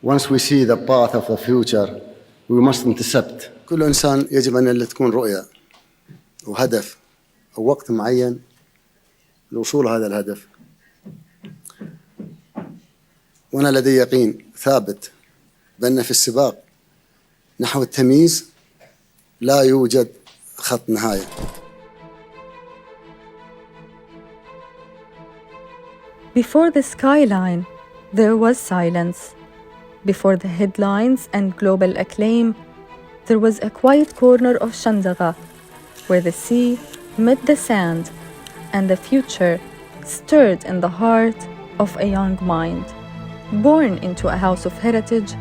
Once we see the path of the future, we must intercept. كل إنسان يجب أن تكون رؤية وهدف أو وقت معين لوصول هذا الهدف. وأنا لدي يقين ثابت بأن في السباق نحو التمييز لا يوجد خط نهاية. Before the skyline, there was silence. Before the headlines and global acclaim, there was a quiet corner of Shindagha, where the sea met the sand and the future stirred in the heart of a young mind. Born into a house of heritage,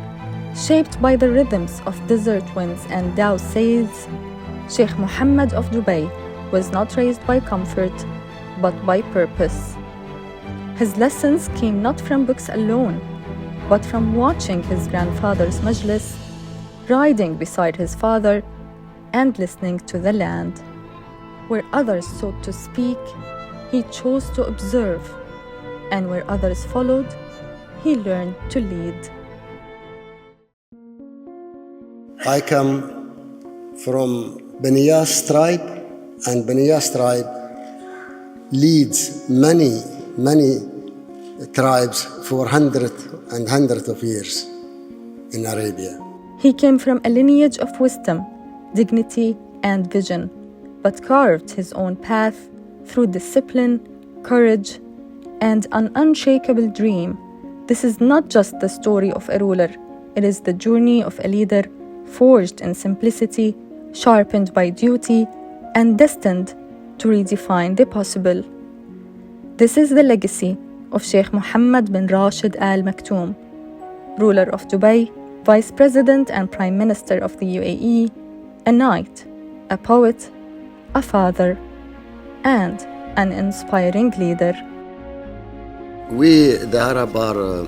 shaped by the rhythms of desert winds and Tao sails, Sheikh Mohammed of Dubai was not raised by comfort, but by purpose. His lessons came not from books alone, but from watching his grandfather's majlis, riding beside his father, and listening to the land. Where others sought to speak, he chose to observe, and where others followed, he learned to lead. I come from Bani Yas tribe, and Bani Yas tribe leads many tribes for hundreds of years in Arabia. He came from a lineage of wisdom, dignity, and vision, but carved his own path through discipline, courage, and an unshakable dream. This is not just the story of a ruler, it is the journey of a leader forged in simplicity, sharpened by duty, and destined to redefine the possible. This is the legacy of Sheikh Mohammed bin Rashid Al Maktoum, ruler of Dubai, Vice President and Prime Minister of the UAE, a knight, a poet, a father, and an inspiring leader. We, the Arab, are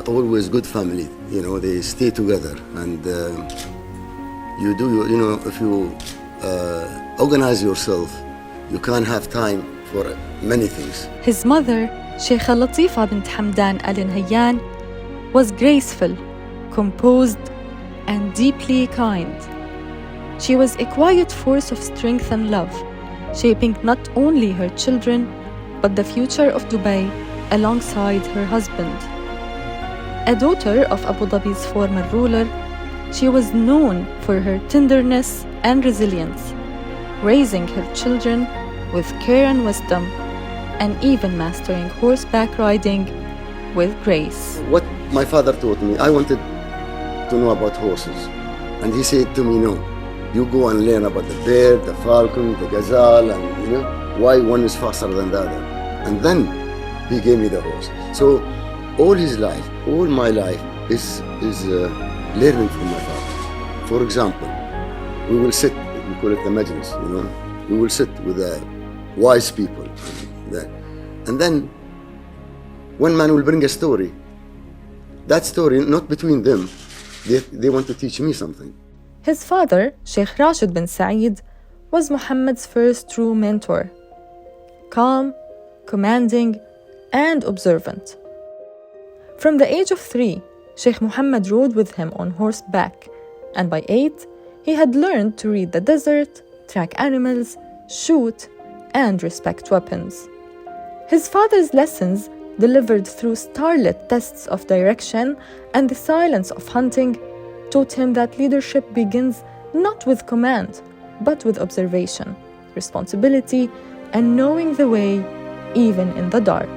always good family. You know, they stay together, and if you organize yourself, you can have time for many things. His mother, Sheikha Latifa bint Hamdan Al Nahyan, was graceful, composed, and deeply kind. She was a quiet force of strength and love, shaping not only her children, but the future of Dubai alongside her husband. A daughter of Abu Dhabi's former ruler, she was known for her tenderness and resilience, raising her children with care and wisdom, and even mastering horseback riding with grace. What my father taught me, I wanted to know about horses, and he said to me, no, you go and learn about the bird, the falcon, the gazelle, and why one is faster than the other. And then he gave me the horse. So all his life, all my life is learning from my father. For example, we will sit, we call it the majlis, we will sit with the wise people. And then one man will bring a story. That story, not between them, they want to teach me something. His father, Sheikh Rashid bin Saeed, was Muhammad's first true mentor. Calm, commanding, and observant. From the age of 3, Sheikh Mohammed rode with him on horseback, and by 8, he had learned to read the desert, track animals, shoot, and respect weapons. His father's lessons, delivered through starlit tests of direction and the silence of hunting, taught him that leadership begins not with command, but with observation, responsibility, and knowing the way, even in the dark.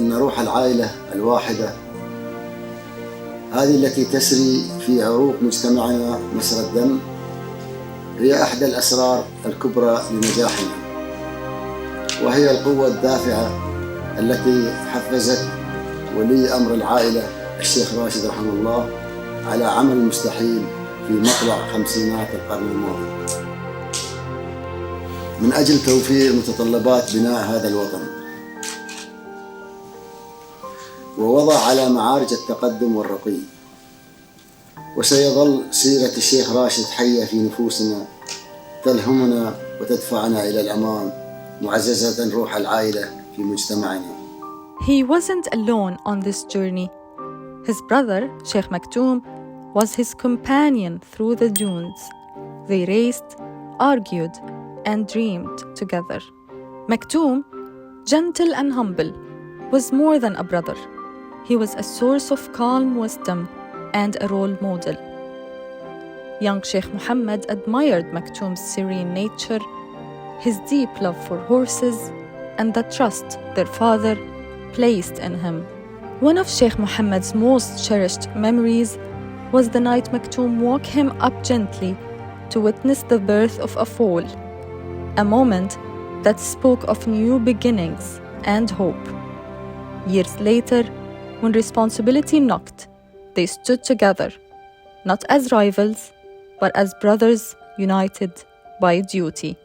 إن روح العائلة الواحدة هذه التي تسري في عروق مجتمعنا مسرى الدم هي أحدى الأسرار الكبرى لنجاحنا، وهي القوة الدافعة التي حفزت ولي أمر العائلة الشيخ راشد رحمه الله على عمل مستحيل في مطلع خمسينات القرن الماضي من أجل توفير متطلبات بناء هذا الوطن، ووضع على معارج التقدم والرقي. وسيظل سيرة الشيخ راشد حية في نفوسنا، تلهمنا وتدفعنا إلى الأمام، معززة روح العائلة في مجتمعنا. He wasn't alone on this journey. His brother, Sheikh Maktoum, was his companion through the dunes. They raced, argued, and dreamed together. Maktoum, gentle and humble, was more than a brother. He was a source of calm wisdom and a role model. Young Sheikh Mohammed admired Maktoum's serene nature, his deep love for horses, and the trust their father placed in him. One of Sheikh Mohammed's most cherished memories was the night Maktoum woke him up gently to witness the birth of a foal, a moment that spoke of new beginnings and hope. Years later, when responsibility knocked, they stood together, not as rivals, but as brothers united by duty.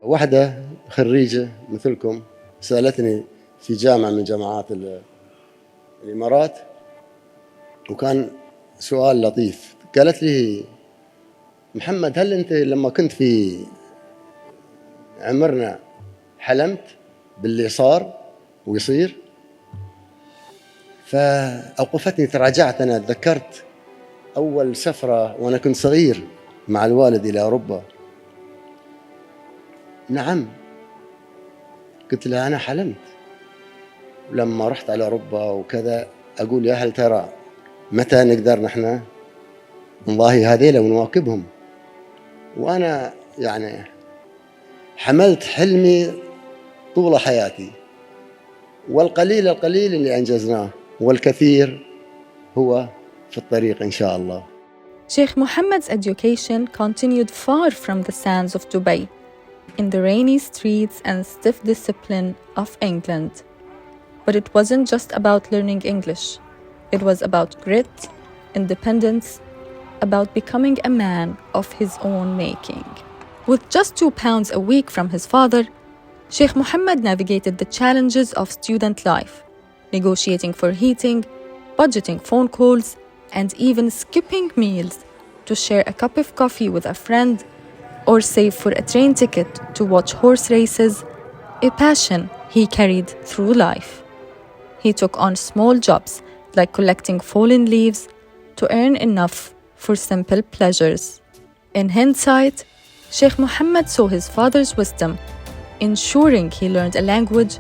واحدة خريجة مثلكم سألتني في جامعة من جامعات الإمارات، وكان سؤال لطيف. قالت لي: محمد، هل أنت لما كنت في عمرنا حلمت باللي صار ويصير؟ فأوقفتني، تراجعت. أنا تذكرت أول سفرة وأنا كنت صغير مع الوالد إلى أوروبا. نعم، قلت لها أنا حلمت، ولما رحت على أوروبا وكذا أقول يا هل ترى متى نقدر نحن نضاهي هذيلا ونواكبهم. وأنا يعني حملت حلمي طول حياتي، والقليل القليل اللي أنجزناه والكثير هو في الطريق إن شاء الله. Sheikh Mohammed's education continued far from the sands of Dubai, in the rainy streets and stiff discipline of England. But it wasn't just about learning English. It was about grit, independence, about becoming a man of his own making. With just £2 a week from his father, Sheikh Mohammed navigated the challenges of student life, negotiating for heating, budgeting phone calls, and even skipping meals to share a cup of coffee with a friend or save for a train ticket to watch horse races, a passion he carried through life. He took on small jobs like collecting fallen leaves to earn enough for simple pleasures. In hindsight, Sheikh Mohammed saw his father's wisdom, ensuring he learned a language,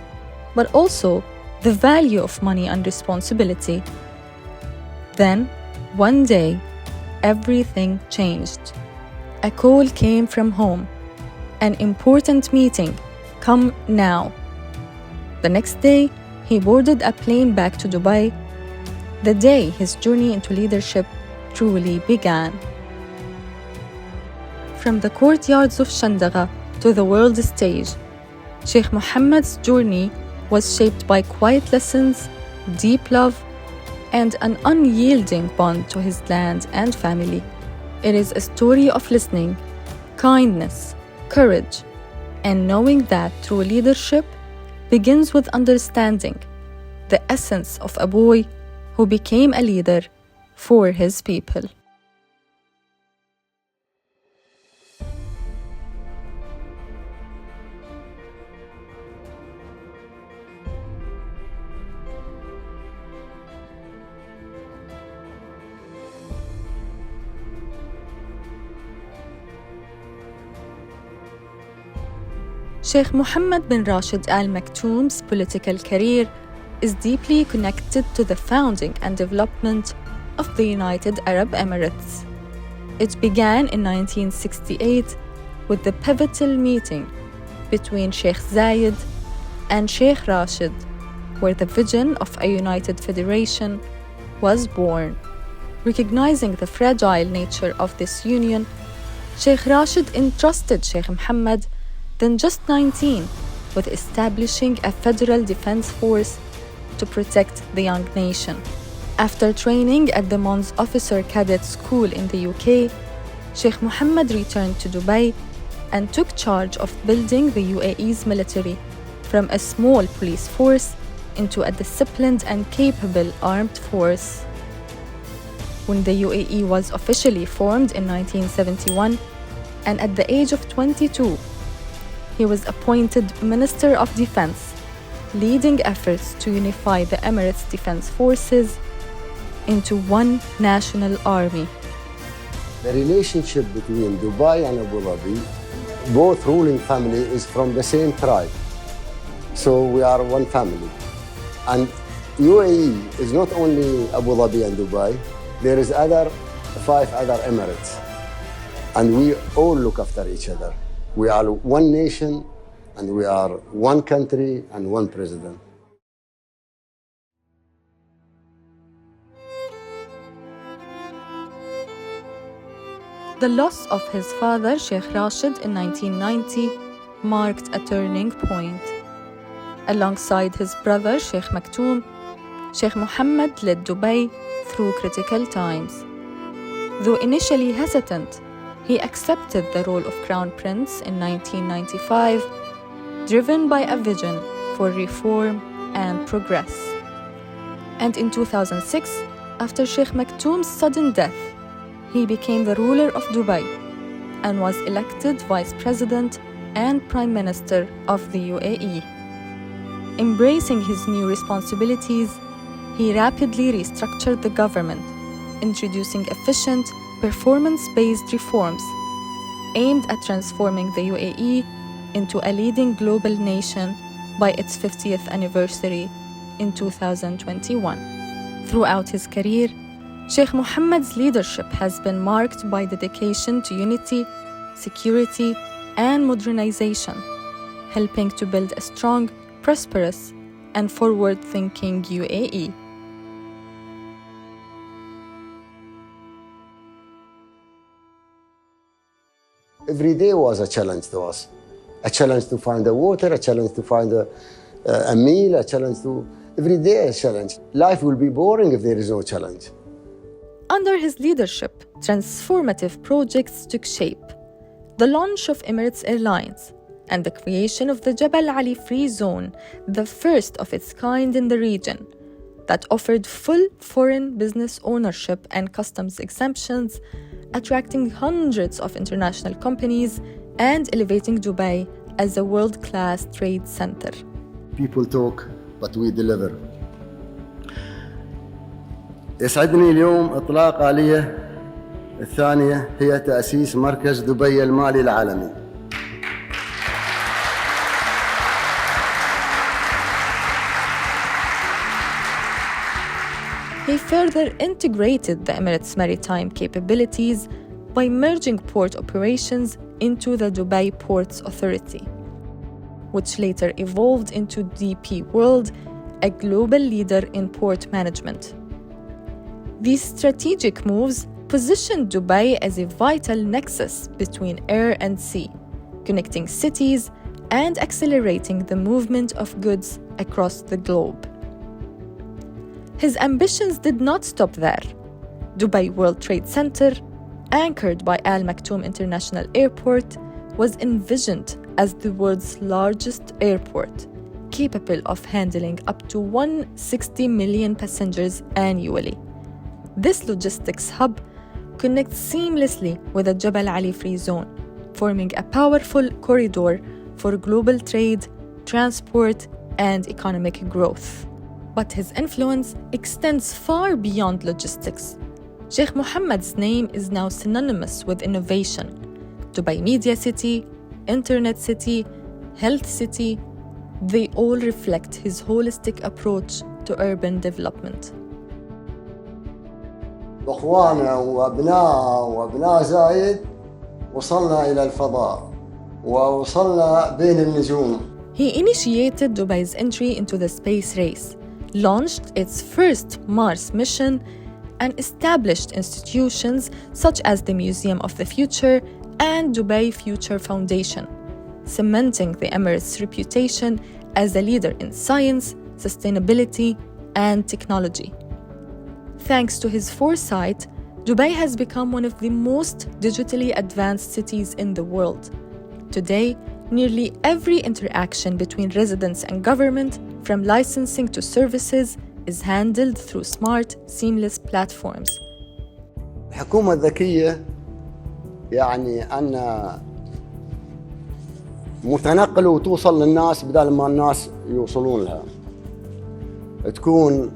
but also the value of money and responsibility. Then, one day, everything changed. A call came from home. An important meeting. Come now. The next day, he boarded a plane back to Dubai, the day his journey into leadership truly began. From the courtyards of Shindagha to the world stage, Sheikh Mohammed's journey was shaped by quiet lessons, deep love, and an unyielding bond to his land and family. It is a story of listening, kindness, courage, and knowing that true leadership begins with understanding the essence of a boy who became a leader for his people. Sheikh Mohammed bin Rashid Al Maktoum's political career is deeply connected to the founding and development of the United Arab Emirates. It began in 1968 with the pivotal meeting between Sheikh Saeed and Sheikh Rashid, where the vision of a united federation was born. Recognizing the fragile nature of this union, Sheikh Rashid entrusted Sheikh Mohammed, then just 19, with establishing a federal defense force to protect the young nation. After training at the Mons Officer Cadet School in the UK, Sheikh Mohammed returned to Dubai and took charge of building the UAE's military from a small police force into a disciplined and capable armed force. When the UAE was officially formed in 1971, and at the age of 22, he was appointed Minister of Defense, leading efforts to unify the Emirates Defense Forces into one national army. The relationship between Dubai and Abu Dhabi, both ruling family is from the same tribe. So we are one family. And UAE is not only Abu Dhabi and Dubai, there is 5 other Emirates. And we all look after each other. We are one nation, and we are one country and one president. The loss of his father, Sheikh Rashid, in 1990 marked a turning point. Alongside his brother, Sheikh Maktoum, Sheikh Mohammed led Dubai through critical times. Though initially hesitant, he accepted the role of Crown Prince in 1995, driven by a vision for reform and progress. And in 2006, after Sheikh Maktoum's sudden death, he became the ruler of Dubai and was elected Vice President and Prime Minister of the UAE. Embracing his new responsibilities, he rapidly restructured the government, introducing efficient, performance-based reforms aimed at transforming the UAE into a leading global nation by its 50th anniversary in 2021. Throughout his career, Sheikh Mohammed's leadership has been marked by dedication to unity, security, and modernization, helping to build a strong, prosperous, and forward-thinking UAE. Every day was a challenge to us. A challenge to find the water, a challenge to find a meal, a challenge to... Every day a challenge. Life will be boring if there is no challenge. Under his leadership, transformative projects took shape. The launch of Emirates Airlines and the creation of the Jebel Ali Free Zone, the first of its kind in the region, that offered full foreign business ownership and customs exemptions, attracting hundreds of international companies and elevating Dubai as a world-class trade center. People talk, but we deliver. يسعدني اليوم إطلاق آلية الثانية هي تأسيس مركز دبي المالي العالمي. He further integrated the Emirates' maritime capabilities by merging port operations into the Dubai Ports Authority, which later evolved into DP World, a global leader in port management. These strategic moves positioned Dubai as a vital nexus between air and sea, connecting cities and accelerating the movement of goods across the globe. His ambitions did not stop there. Dubai World Trade Center, anchored by Al Maktoum International Airport, was envisioned as the world's largest airport, capable of handling up to 160 million passengers annually. This logistics hub connects seamlessly with the Jebel Ali Free Zone, forming a powerful corridor for global trade, transport, and economic growth. But his influence extends far beyond logistics. Sheikh Mohammed's name is now synonymous with innovation. Dubai Media City, Internet City, Health City, they all reflect his holistic approach to urban development. أخوانا وأبناء زايد وصلنا إلى الفضاء ووصلنا بين النجوم. He initiated Dubai's entry into the space race, launched its first Mars mission, and established institutions such as the Museum of the Future and Dubai Future Foundation, cementing the Emirates' reputation as a leader in science, sustainability, and technology. Thanks to his foresight, Dubai has become one of the most digitally advanced cities in the world. Today, nearly every interaction between residents and government, from licensing to services, is handled through smart, seamless platforms. الحكومة الذكية يعني أن متنقل وتوصل للناس بدل ما الناس يوصلون لها. تكون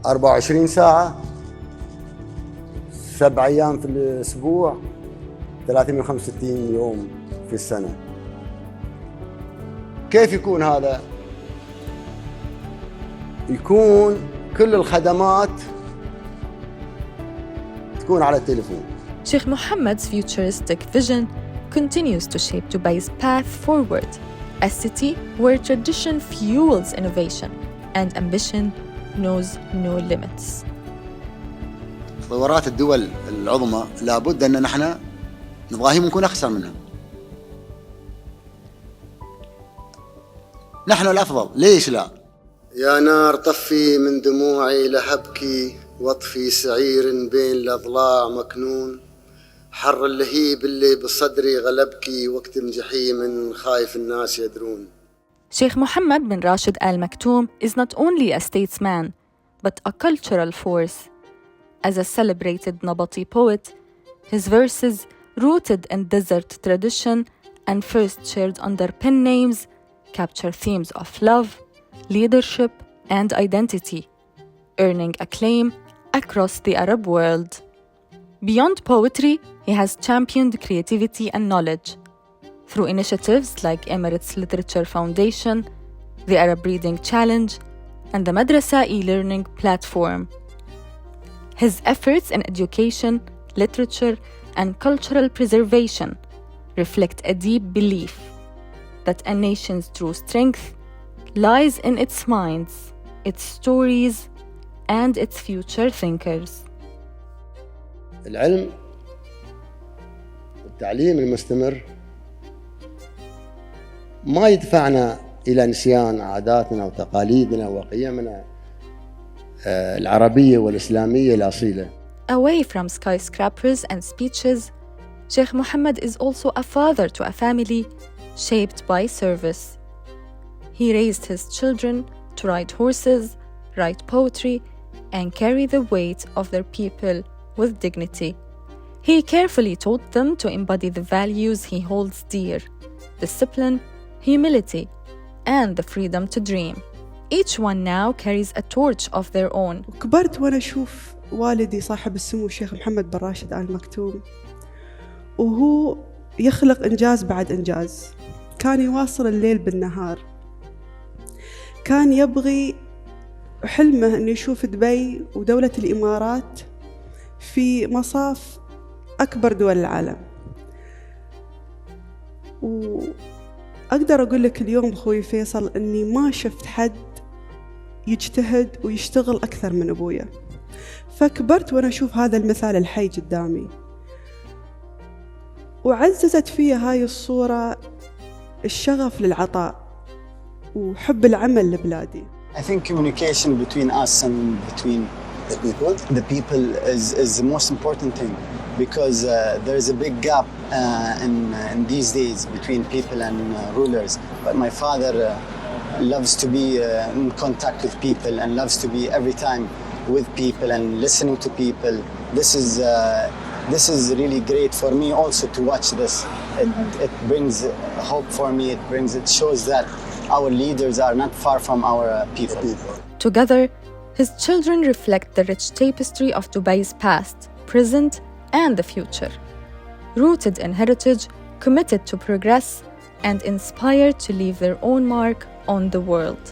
24 ساعة 7 أيام في الأسبوع 365 يوم في السنة. كيف يكون هذا؟ يكون كل الخدمات تكون على التليفون. Sheikh Mohammed's futuristic vision continues to shape Dubai's path forward, a city where tradition fuels innovation and ambition knows no limits. تطورات الدول العظمى لابد أن نحن نضاهيهم ونكون أخسر منها. نحن الأفضل، ليش لا؟ يا نار طفي من دموعي لهبكي واطفي سعير بين الأضلاع مكنون، حر اللهيب اللي بصدري غلبكي واكتم جحيم خايف الناس يدرون. Sheikh Mohammed bin Rashid Al Maktoum is not only a statesman, but a cultural force. As a celebrated Nabati poet, his verses, rooted in desert tradition and first shared under pen names, capture themes of love, leadership, and identity, earning acclaim across the Arab world. Beyond poetry, he has championed creativity and knowledge through initiatives like Emirates Literature Foundation, the Arab Reading Challenge, and the Madrasa e-learning platform. His efforts in education, literature, and cultural preservation reflect a deep belief that a nation's true strength lies in its minds, its stories, and its future thinkers. العلم والتعليم المستمر ما يدفعنا إلى نسيان عاداتنا وتقاليدنا وقيمنا العربية والإسلامية الأصيلة. Away from skyscrapers and speeches, Sheikh Mohammed is also a father to a family shaped by service. He raised his children to ride horses, write poetry, and carry the weight of their people with dignity. He carefully taught them to embody the values he holds dear: discipline, humility, and the freedom to dream. Each one now carries a torch of their own. كبرت وأنا أشوف والدي صاحب السمو الشيخ محمد بن راشد آل مكتوم وهو يخلق إنجاز بعد إنجاز. كان يواصل الليل بالنهار، كان يبغي حلمه أن يشوف دبي ودولة الإمارات في مصاف أكبر دول العالم. وأقدر أقول لك اليوم أخوي فيصل أني ما شفت حد يجتهد ويشتغل أكثر من أبويا، فكبرت وأنا أشوف هذا المثال الحي قدامي، وعززت فيها هاي الصورة الشغف للعطاء وحب العمل لبلادي. I think communication between us and between the people is the most important thing, because there is a big gap in these days between people and rulers. But my father loves to be in contact with people and loves to be every time with people and listening to people. This is really great for me also to watch this. It brings hope for me. It shows that our leaders are not far from our people. Together, his children reflect the rich tapestry of Dubai's past, present, and the future. Rooted in heritage, committed to progress, and inspired to leave their own mark on the world.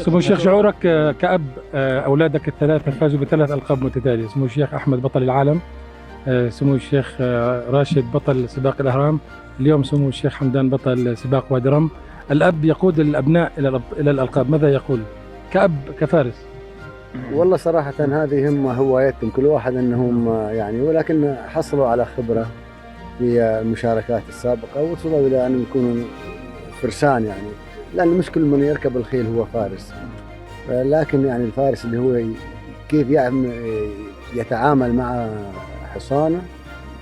سمو الشيخ، شعورك كأب أولادك الثلاثة فازوا بثلاث ألقاب متتالية، سمو الشيخ أحمد بطل العالم، سمو الشيخ راشد بطل سباق الأهرام، اليوم سمو الشيخ حمدان بطل سباق وادي رم. الأب يقود الأبناء إلى الألقاب، ماذا يقول كأب كفارس؟ والله صراحة هذه هم هوايتهم كل واحد أنهم يعني، ولكن حصلوا على خبرة في المشاركات السابقة ووصلوا إلى أن يكونوا فرسان يعني، لأن مش كل من يركب الخيل هو فارس، لكن يعني الفارس اللي هو كيف يتعامل مع حصانه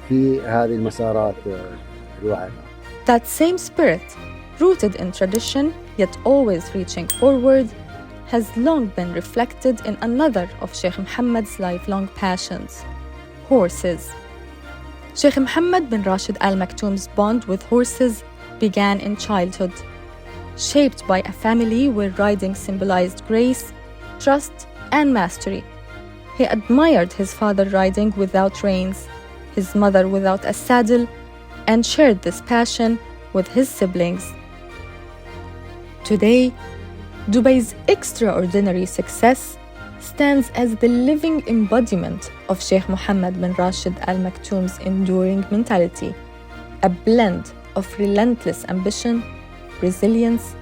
في هذه المسارات الوعرة. That same spirit, rooted in tradition yet always reaching forward, has long been reflected in another of Sheikh Mohammed's lifelong passions, horses. Sheikh Mohammed bin Rashid Al Maktoum's bond with horses began in childhood, shaped by a family where riding symbolized grace, trust, and mastery. He admired his father riding without reins, his mother without a saddle, and shared this passion with his siblings. Today, Dubai's extraordinary success stands as the living embodiment of Sheikh Mohammed bin Rashid Al Maktoum's enduring mentality, a blend of relentless ambition, resilience,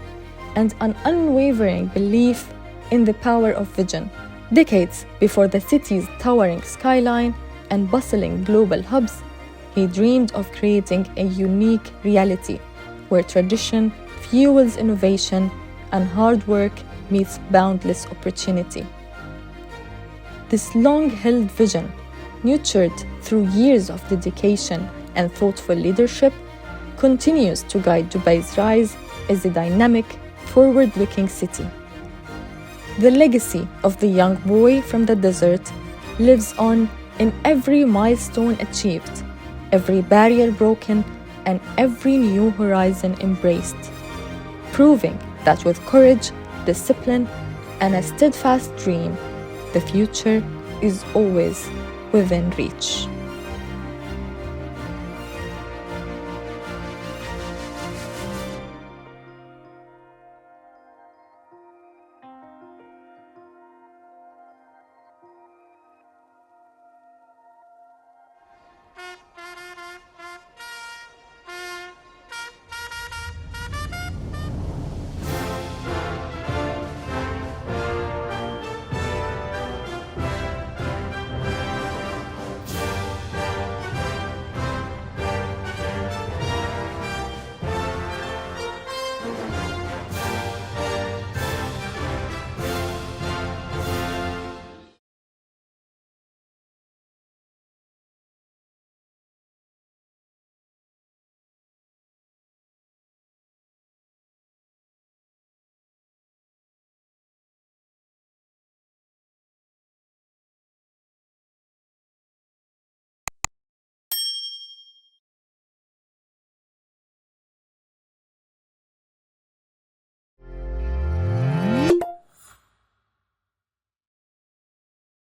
and an unwavering belief in the power of vision. Decades before the city's towering skyline and bustling global hubs, he dreamed of creating a unique reality where tradition fuels innovation and hard work meets boundless opportunity. This long-held vision, nurtured through years of dedication and thoughtful leadership, continues to guide Dubai's rise as a dynamic, forward-looking city. The legacy of the young boy from the desert lives on in every milestone achieved, every barrier broken, and every new horizon embraced, proving that with courage, discipline, and a steadfast dream, the future is always within reach.